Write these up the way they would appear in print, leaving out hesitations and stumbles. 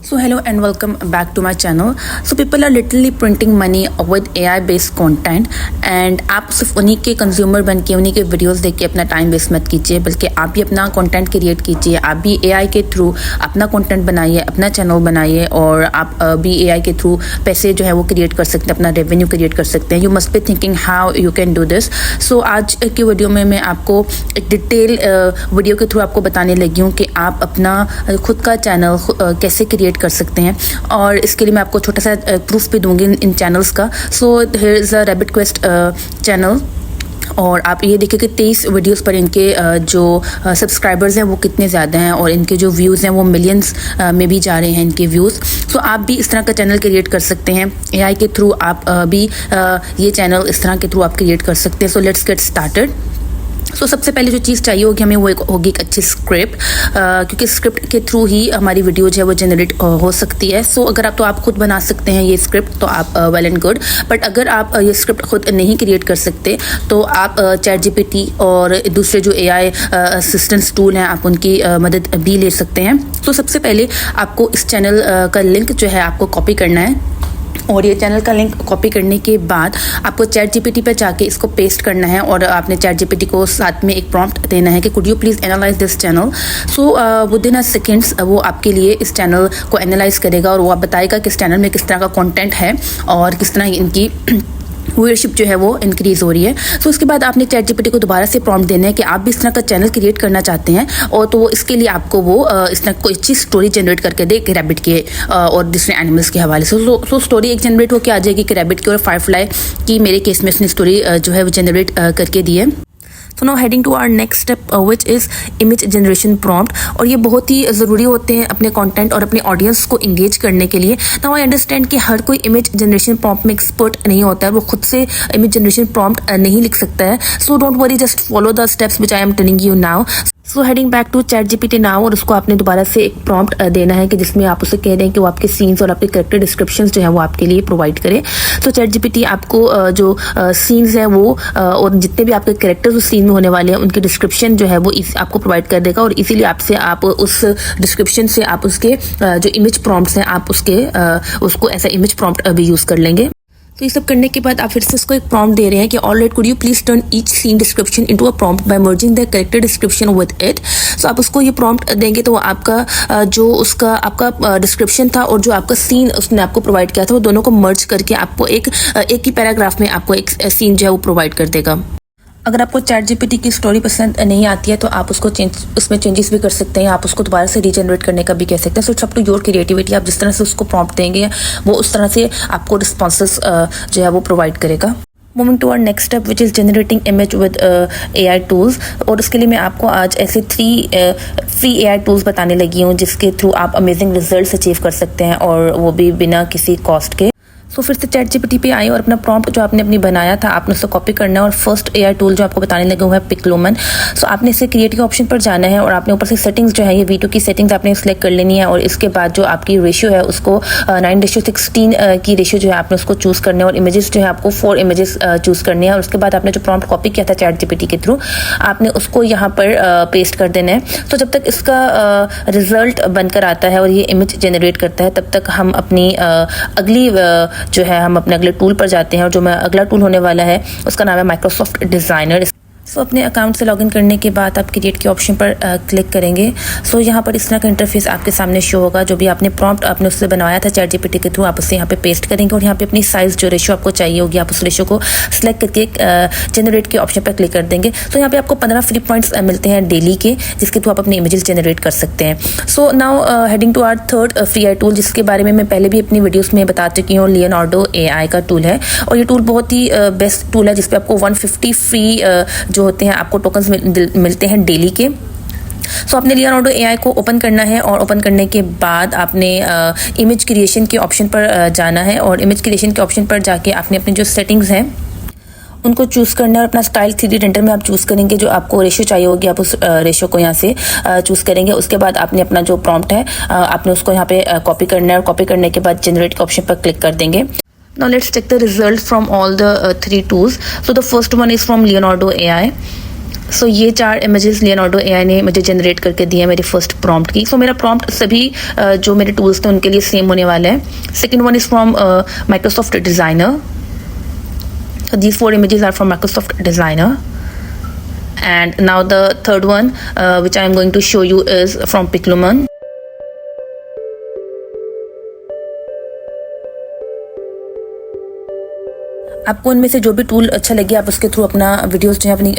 So hello and welcome back to my channel. So people are literally printing money with AI based content and आप सिर्फ उन्हीं के consumer बन के उन्हीं के वीडियोस देख के अपना टाइम वेस्ट मत कीजिए, बल्कि आप भी अपना कंटेंट क्रिएट कीजिए। आप भी AI के थ्रू अपना कंटेंट बनाइए, अपना चैनल बनाइए और आप भी AI के थ्रू पैसे जो है वो क्रिएट कर सकते हैं, अपना रेवेन्यू क्रिएट कर सकते हैं। You must be thinking how you can do this. So आज की वीडियो में मैं आपको एक डिटेल वीडियो के थ्रू आपको बताने लगी हूँ कि आप अपना खुद का चैनल कैसे क्रिएट कर सकते हैं, और इसके लिए मैं आपको छोटा सा प्रूफ भी दूंगी इन चैनल्स का। So here is a rabbit quest channel, और आप ये देखिए कि 23 वीडियोस पर इनके जो सब्सक्राइबर्स हैं वो कितने ज़्यादा हैं, और इनके जो व्यूज़ हैं वो मिलियंस में भी जा रहे हैं इनके व्यूज़। सो आप भी इस तरह का चैनल क्रिएट कर सकते हैं AI के थ्रू। आप भी ये चैनल इस तरह के थ्रू आप क्रिएट कर सकते हैं। So let's get started. So सबसे पहले जो चीज़ चाहिए होगी हमें वो होगी एक अच्छी स्क्रिप्ट, क्योंकि स्क्रिप्ट के थ्रू ही हमारी वीडियो जो है वो जनरेट हो सकती है। सो अगर आप खुद बना सकते हैं ये स्क्रिप्ट तो आप वेल एंड गुड, बट अगर आप ये स्क्रिप्ट खुद नहीं क्रिएट कर सकते तो आप चैट GPT और दूसरे जो AI असिस्टेंट्स टूल हैं आप उनकी मदद भी ले सकते हैं। तो सबसे पहले आपको इस चैनल का लिंक जो है आपको कॉपी करना है, और ये चैनल का लिंक कॉपी करने के बाद आपको चैट GPT पर जाके इसको पेस्ट करना है, और आपने चैट GPT को साथ में एक प्रॉम्प्ट देना है कि could you please analyse this channel. So with in a seconds वो आपके लिए इस चैनल को एनालाइज करेगा और वो आप बताएगा कि इस चैनल में किस तरह का कंटेंट है और किस तरह इनकी व्यूअरशिप जो है वो इंक्रीज़ हो रही है। सो उसके बाद आपने चैट GPT को दोबारा से प्रॉम्प्ट देना है कि आप भी इस तरह का चैनल क्रिएट करना चाहते हैं, और तो इसके लिए आपको वो इस तरह कोई अच्छी स्टोरी जनरेट करके दे कि रैबिट के और दूसरे एनिमल्स के हवाले से। सो स्टोरी एक जनरेट होकर आ जाएगी कि रैबिट की और फायरफ्लाई की मेरे केस में उसने स्टोरी जो है वो जनरेट करके दी है। तो now heading to our next step which is image generation prompt, और ये बहुत ही ज़रूरी होते हैं अपने कंटेंट और अपने ऑडियंस को इंगेज करने के लिए। नाउ आई अंडरस्टैंड कि हर कोई इमेज जनरेशन प्रॉम्प्ट में एक्सपर्ट नहीं होता है, वो खुद से इमेज जनरेशन प्रॉम्प्ट नहीं लिख सकता है। So don't worry, just follow the steps which I am telling you now. So heading back to chat GPT now, और उसको आपने दोबारा से एक प्रॉम्प्ट देना है कि जिसमें आप उसे कह रहे हैं कि वो आपके सीन्स और आपके कैरेक्टर डिस्क्रिप्शंस जो है वो आपके लिए प्रोवाइड करे। सो चैट GPT आपको जो सीन्स हैं वो और जितने भी आपके कैरेक्टर्स उस सीन में होने वाले हैं उनकी डिस्क्रिप्शन जो है वो आपको प्रोवाइड कर देगा, और इसीलिए आपसे आप उस डिस्क्रिप्शन से आप उसके जो इमेज प्रॉम्प्ट्स हैं आप उसको ऐसा इमेज प्रॉम्प्ट भी यूज़ कर लेंगे। तो ये सब करने के बाद आप फिर से इसको एक प्रॉम्प्ट दे रहे हैं कि alright could you please turn each scene description into a prompt by merging the character description with it. So आप उसको ये प्रॉम्प्ट देंगे तो आपका जो उसका आपका डिस्क्रिप्शन था और जो आपका सीन उसने आपको प्रोवाइड किया था वो दोनों को मर्ज करके आपको एक ही पैराग्राफ में आपको एक सीन जो है वो प्रोवाइड कर देगा। अगर आपको चैट GPT की स्टोरी पसंद नहीं आती है तो आप उसको उसमें चेंजेस भी कर सकते हैं, आप उसको दोबारा से रीजनरेट करने का भी कह सकते हैं। So it's up to your creativity, आप जिस तरह से उसको प्रॉम्प्ट देंगे वो उस तरह से आपको रिस्पॉन्सेस जो है वो प्रोवाइड करेगा। Moving to our next step which is generating image with AI tools, और उसके लिए मैं आपको आज ऐसे 3 फ्री AI टूल्स बताने लगी हूँ जिसके थ्रू आप अमेजिंग रिजल्ट्स अचीव कर सकते हैं, और वो भी बिना किसी कॉस्ट के। सो फिर से चैट GPT पे आए और अपना प्रॉम्प्ट जो आपने अपनी बनाया था आपने उसको कॉपी करना है, और फर्स्ट AI टूल जो आपको बताने लगे हुआ है पिक्लोमन। सो आपने इसे क्रिएट के ऑप्शन पर जाना है, और आपने ऊपर से सेटिंग्स जो है ये V2 की सेटिंग्स आपने सिलेक्ट कर लेनी है, और इसके बाद जो आपकी रेशियो है उसको 9:16 की रेशियो जो है आपने उसको चूज़ करना है, और इमेजेस जो है आपको 4 इमेजेस चूज़ करने हैं। और उसके बाद आपने जो प्रॉम्प्ट कॉपी किया था चैट GPT के थ्रू आपने उसको यहाँ पर पेस्ट कर देना है। तो जब तक इसका रिजल्ट बनकर आता है और ये इमेज जनरेट करता है तब तक हम अपनी अगली जो है हम अपने अगले टूल पर जाते हैं, और जो मैं अगला टूल होने वाला है उसका नाम है माइक्रोसॉफ्ट डिज़ाइनर। सो अपने अकाउंट से लॉगिन करने के बाद आप क्रिएट के ऑप्शन पर क्लिक करेंगे। सो यहाँ पर इस तरह का इंटरफेस आपके सामने शो होगा। जो भी आपने प्रॉम्प्ट आपने उससे बनाया था चैट GPT के थ्रू आप उसे यहाँ पे पेस्ट करेंगे, और यहाँ पे अपनी साइज़ जो रेशो आपको चाहिए होगी आप उस रेशो को सिलेक्ट करके जनरेट के ऑप्शन पर क्लिक कर देंगे। तो यहाँ पे आपको 15 फ्री पॉइंट्स मिलते हैं डेली के, जिसके थ्रू आप अपने इमेजेस जनरेट कर सकते हैं। So now heading to our third free AI tool, जिसके बारे में मैं पहले भी अपनी वीडियोज़ में बता चुकी हूँ। लियोनार्डो AI का टूल है, और ये टूल बहुत ही बेस्ट टूल है जिसपे आपको 150 फ्री जो होते हैं आपको टोकन्स मिलते हैं डेली के। सो आपने लियोनार्डो AI को ओपन करना है, और ओपन करने के बाद आपने इमेज क्रिएशन के ऑप्शन पर जाना है, और इमेज क्रिएशन के ऑप्शन पर जाके आपने अपनी जो सेटिंग्स हैं उनको चूज़ करना है, और अपना स्टाइल 3D रेंडर में आप चूज़ करेंगे। जो आपको रेशो चाहिए होगी आप उस रेशो को यहाँ से चूज़ करेंगे। उसके बाद आपने अपना जो प्रॉम्प्ट है आपने उसको यहाँ पे कॉपी करना है, और कॉपी करने के बाद जनरेट के ऑप्शन पर क्लिक कर देंगे। Now let's check the results from all the 3 tools. So the first one is from Leonardo AI. सो ये 4 इमेजेस लियोनार्डो एआई ने मुझे जनरेट करके दिए हैं मेरी फर्स्ट प्रॉम्प्ट की। सो मेरा प्रॉम्प्ट सभी जो मेरे टूल्स थे उनके लिए सेम होने वाला है। Second one is from Microsoft designer. So these 4 images are from Microsoft Designer. And now the third one which I am going to show you is from Piclumen. आपको उनमें से जो भी टूल अच्छा लगे आप उसके थ्रू अपना वीडियोस जो है अपनी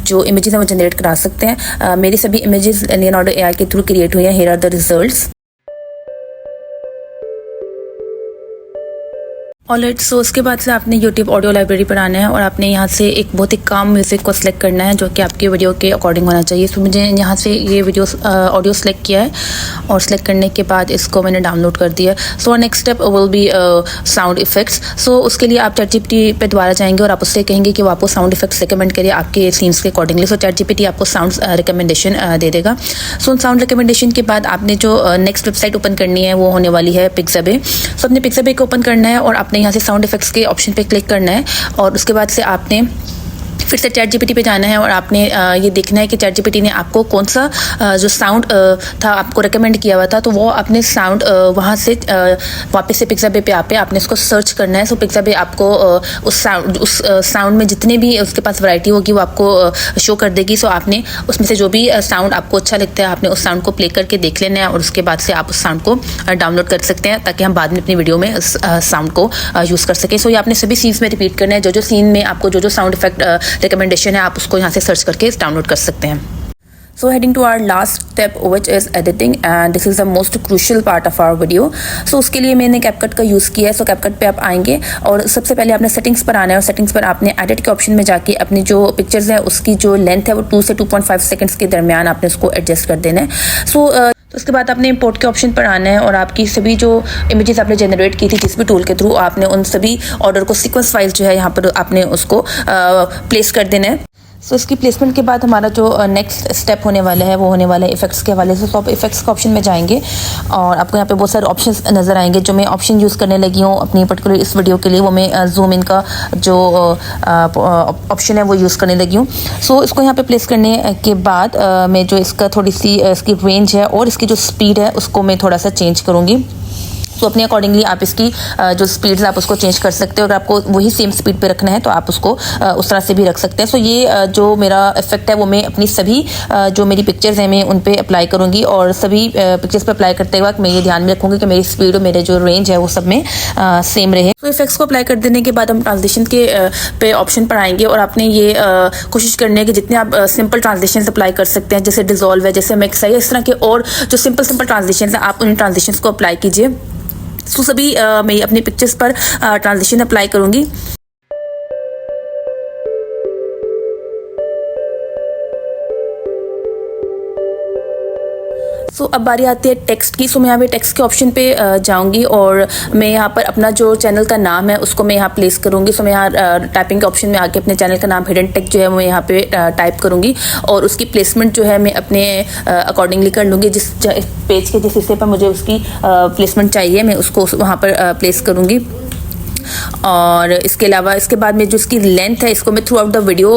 जो इमेजेस हैं वो जनरेट करा सकते हैं। मेरी सभी इमेजेस लियोनार्डो एआई के थ्रू क्रिएट हुई हैं। Here are the results. Alright, so उसके बाद से आपने यूट्यूब ऑडियो लाइब्रेरी पर आना है और आपने यहाँ से एक बहुत ही काम म्यूज़िक को सिलेक्ट करना है जो कि आपके वीडियो के अकॉर्डिंग होना चाहिए। सो मुझे यहाँ से ये वीडियो ऑडियो सेलेक्ट किया है और सेलेक्ट करने के बाद इसको मैंने डाउनलोड कर दिया। So next step will be sound effects. So उसके लिए आप ChatGPT पे दोबारा जाएंगे और आप उससे कहेंगे कि वो आपको साउंड इफेक्ट्स रिकमेंड करे आपके सीन्स के अकॉर्डिंगली। सो ChatGPT आपको साउंड रिकमेंडेशन दे देगा। सो साउंड रिकमेंडेशन के बाद आपने जो नेक्स्ट वेबसाइट ओपन करनी है वो होने वाली है Pixabay। सो अपने Pixabay को ओपन करना है और आपने यहाँ से साउंड इफेक्ट्स के ऑप्शन पे क्लिक करना है और उसके बाद से आपने फिर से ChatGPT पे जाना है और आपने ये देखना है कि ChatGPT ने आपको कौन सा जो साउंड था आपको रिकमेंड किया हुआ था, तो वो आपने साउंड वहाँ से वापस से Pixabay पे आपने इसको सर्च करना है। सो Pixabay आपको उस साउंड में जितने भी उसके पास वैरायटी होगी वो आपको शो कर देगी। सो आपने उसमें से जो भी साउंड आपको अच्छा लगता है आपने उस साउंड को प्ले करके देख लेना है और उसके बाद से आप उस साउंड को डाउनलोड कर सकते हैं ताकि हम बाद में अपनी वीडियो में उस साउंड को यूज़ कर सकें। सो ये आपने सभी सीन्स में रिपीट करना है। जो सीन में आपको जो साउंड इफेक्ट रिकमेंडेशन है आप उसको यहाँ से सर्च करके डाउनलोड कर सकते हैं। So heading to our last step which is editing and this is the most crucial part of our video. So उसके लिए मैंने CapCut का यूज़ किया है। So CapCut पे आप आएंगे और सबसे पहले आपने सेटिंग्स पर आना है और सेटिंग्स पर आपने एडिट के ऑप्शन में जाके अपनी जो पिक्चर्स हैं उसकी जो लेंथ है वो 2 से 2.5 सेकंड्स के दरमियान आपने उसको एडजस्ट कर देना है। तो उसके बाद आपने इंपोर्ट के ऑप्शन पर आना है और आपकी सभी जो इमेजेस आपने जनरेट की थी जिस भी टूल के थ्रू आपने उन सभी ऑर्डर को सीक्वेंस वाइज जो है यहाँ पर आपने उसको प्लेस कर देना है। सो इसकी प्लेसमेंट के बाद हमारा जो नेक्स्ट स्टेप होने वाला है वो होने वाला है इफेक्ट्स के हवाले से। तो आप इफेक्ट्स का ऑप्शन में जाएंगे और आपको यहाँ पे बहुत सारे ऑप्शंस नज़र आएंगे। जो मैं ऑप्शन यूज़ करने लगी हूँ अपनी पर्टिकुलर इस वीडियो के लिए वो मैं जूम इन का जो ऑप्शन है वो यूज़ करने लगी हूँ। सो इसको यहाँ पे प्लेस करने के बाद मैं जो इसका थोड़ी सी इसकी रेंज है और इसकी जो स्पीड है उसको मैं थोड़ा सा चेंज करूँगी। तो अपने अकॉर्डिंगली आप इसकी जो स्पीड्स आप उसको चेंज कर सकते हो। अगर आपको वही सेम स्पीड पे रखना है तो आप उसको उस तरह से भी रख सकते हैं। सो ये जो मेरा इफेक्ट है वो मैं अपनी सभी जो मेरी पिक्चर्स हैं मैं उन पे अप्लाई करूँगी और सभी पिक्चर्स पे अप्लाई करते वक्त मैं ये ध्यान में रखूँगी कि मेरी स्पीड और मेरे जो रेंज है वो सब में सेम रहे। तो इफेक्ट्स को अप्लाई कर देने के बाद हम ट्रांसलेशन के पे ऑप्शन पर आएंगे और आपने ये कोशिश करनी है कि जितने आप सिंपल ट्रांसलेशन अप्लाई कर सकते हैं जैसे डिजोल्व है, जैसे मिक्स है, इस तरह के और जो सिंपल ट्रांसलेशन है आप उन ट्रांसलेशन को अप्लाई कीजिए। तो सभी मैं अपनी पिक्चर्स पर ट्रांजिशन अप्लाई करूँगी। सो अब बारी आती है टेक्स्ट की। सो मैं यहाँ पे टेक्स्ट के ऑप्शन पे जाऊँगी और मैं यहाँ पर अपना जो चैनल का नाम है उसको मैं यहाँ प्लेस करूँगी। सो मैं यहाँ टाइपिंग के ऑप्शन में आके अपने चैनल का नाम हिडन टेक जो है मैं यहाँ पे टाइप करूँगी और उसकी प्लेसमेंट जो है मैं अपने अकॉर्डिंगली कर लूँगी। जिस पेज के जिस हिस्से पर मुझे उसकी प्लेसमेंट चाहिए मैं उसको वहाँ पर प्लेस करूँगी। और इसके अलावा इसके बाद में जो इसकी लेंथ है इसको मैं थ्रू आउट द वीडियो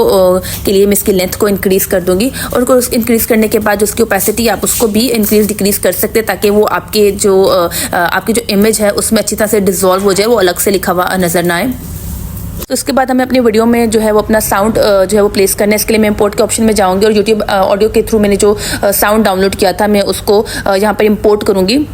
के लिए मैं इसकी लेंथ को इंक्रीज़ कर दूंगी और इंक्रीज़ करने के बाद जो उसकी ओपेसिटी आप उसको भी इंक्रीज़ डिक्रीज़ कर सकते हैं ताकि वो आपकी जो इमेज है उसमें अच्छी तरह से डिज़ोल्व हो जाए, वो अलग से लिखा हुआ नज़र ना आए। तो इसके बाद हमें अपनी वीडियो में जो है वो अपना साउंड जो है वो प्लेस करना है। इसके लिए मैं इंपोर्ट के ऑप्शन में जाऊँगी और यूट्यूब ऑडियो के थ्रू मैंने जो साउंड डाउनलोड किया था मैं उसको यहाँ पर इम्पोर्ट करूँगी।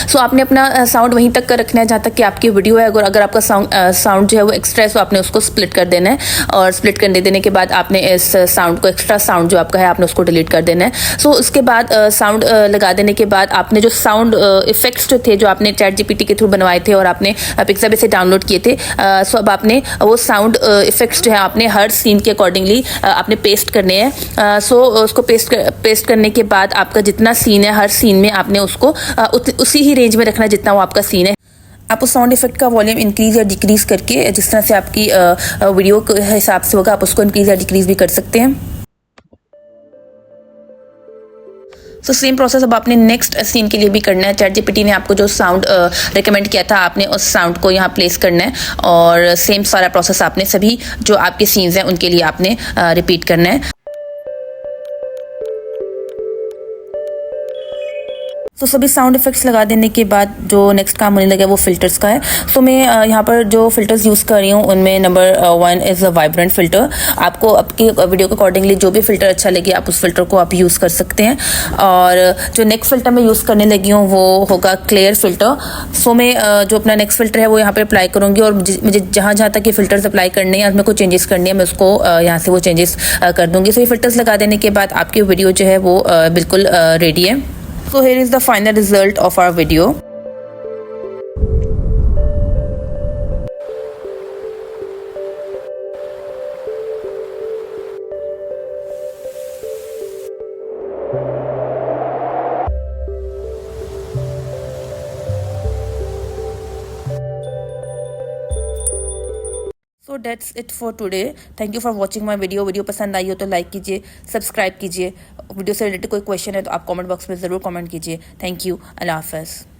सो आपने अपना साउंड वहीं तक का रखना है जहाँ तक कि आपकी वीडियो है। अगर आपका साउंड जो है वो एक्स्ट्रा है तो आपने उसको स्प्लिट कर देना है और स्प्लिट करने देने के बाद आपने इस साउंड को एक्स्ट्रा साउंड जो आपका है आपने उसको डिलीट कर देना है। सो उसके बाद साउंड लगा देने के बाद आपने जो साउंड इफेक्ट्स जो थे जो आपने ChatGPT के थ्रू बनवाए थे और आपने Pixabay से डाउनलोड किए थे, सो अब आपने वो साउंड इफेक्ट्स जो है आपने हर सीन के अकॉर्डिंगली आपने पेस्ट करने हैं। सो उसको पेस्ट करने के बाद आपका जितना सीन है हर सीन में आपने उसको उसी ही रेंज में रखना जितना वो आपका सीन है। आप उस साउंड इफेक्ट का वॉल्यूम इंक्रीज़ या डिक्रीज़ करके जिस तरह से आपकी वीडियो के हिसाब से होगा आप उसको इंक्रीज़ या डिक्रीज़ भी कर सकते हैं। तो सेम प्रोसेस अब आपने नेक्स्ट सीन के लिए भी करना है। ChatGPT ने आपको जो साउंड रिकमेंड किया था आपने उस साउंड को यहाँ प्लेस करना है और सेम सारा प्रोसेस आपने सभी जो आपके सीन्स हैं उनके लिए आपने रिपीट करना है। सो सभी साउंड इफेक्ट्स लगा देने के बाद जो नेक्स्ट काम होने लगा वो फ़िल्टर्स का है। सो मैं यहाँ पर जो फ़िल्टर्स यूज़ कर रही हूँ उनमें number 1 is a vibrant filter. आपको आपकी वीडियो के अकॉर्डिंगली जो भी फ़िल्टर अच्छा लगे आप उस फ़िल्टर को आप यूज़ कर सकते हैं। और जो नेक्स्ट फ़िल्टर मैं यूज़ करने लगी हूँ वो होगा क्लियर फ़िल्टर। सो मैं जो अपना नेक्स्ट फ़िल्टर है वो यहाँ पर अप्लाई करूँगी और मुझे जहाँ जहाँ तक ये फ़िल्टर्स अप्लाई करने हैं उसमें कुछ चेंजेस करनी है मैं उसको यहाँ से वो चेंजेस कर दूँगी। सो ये फ़िल्टर्स लगा देने के बाद आपकी वीडियो जो है वो बिल्कुल रेडी है। So here is the final result of our video. So that's it for today. Thank you for watching my video. Video पसंद आई हो तो लाइक कीजिए, सब्सक्राइब कीजिए। वीडियो से रिलेटेड कोई क्वेश्चन है तो आप कमेंट बॉक्स में ज़रूर कमेंट कीजिए। Thank you. अल्लाह हाफ़िज़।